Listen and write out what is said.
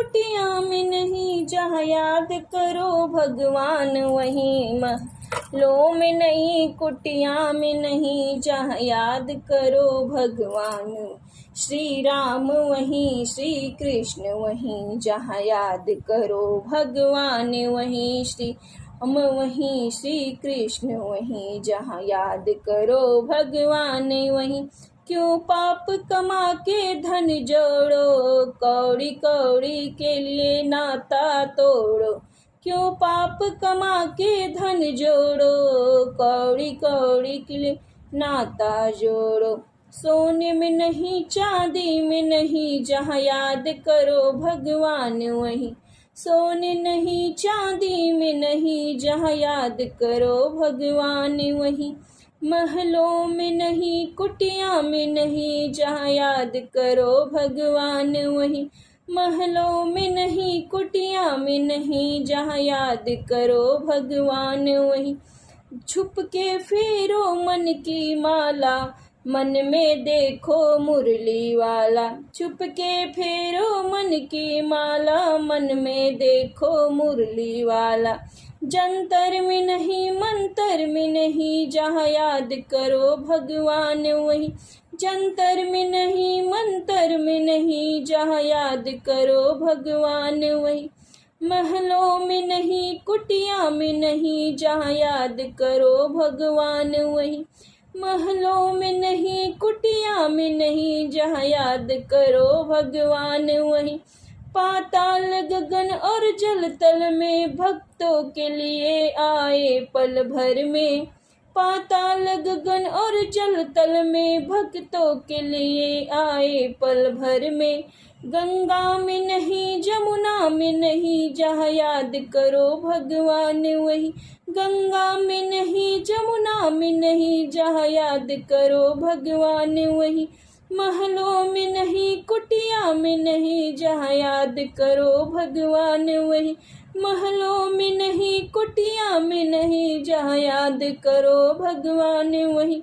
कुटिया में नहीं, जहाँ याद करो भगवान वहीं। महलों में नहीं, कुटिया में नहीं, जहाँ याद करो भगवान। श्री राम वहीं, श्री कृष्ण वहीं, जहाँ याद करो भगवान वहीं। श्री राम वहीं, श्री कृष्ण वहीं, जहाँ याद करो भगवान वहीं। क्यों पाप कमा के धन जोड़ो, कौड़ी कौड़ी के लिए नाता तोड़ो। क्यों पाप कमा के धन जोड़ो, कौड़ी कौड़ी के लिए नाता जोड़ो। सोने में नहीं, चांदी में नहीं, जहाँ याद करो भगवान वहीं। सोने नहीं, चांदी में नहीं, जहाँ याद करो भगवान वहीं। महलों में नहीं, कुटिया में नहीं, जहाँ याद करो भगवान वहीं। महलों में नहीं, कुटिया में नहीं, जहाँ याद करो भगवान वहीं। छुप के फेरो मन की माला, मन में देखो मुरली वाला। छुप के फेरो मन की माला, मन में देखो मुरली वाला। जंतर में नहीं, मंतर में नहीं, जहाँ याद करो भगवान वहीं। जंतर में नहीं, मंतर में नहीं, जहाँ याद करो भगवान वहीं। महलों में नहीं, कुटिया में नहीं, जहाँ याद करो भगवान वहीं। महलों में नहीं, कुटिया में नहीं, जहाँ याद करो भगवान वहीं। पाताल गगन और जल तल में, भक्तों के लिए आए पल भर में। पाताल गगन और जल तल में, भक्तों के लिए आए पल भर में। गंगा में नहीं, जमुना में नहीं, जहाँ याद करो भगवान वहीं। गंगा में नहीं, जमुना में नहीं, जहाँ याद करो भगवान वहीं। महलों में नहीं, कुटिया में नहीं, जहाँ याद करो भगवान वहीं। महलों में नहीं, कुटिया में नहीं, जहाँ याद करो भगवान वहीं।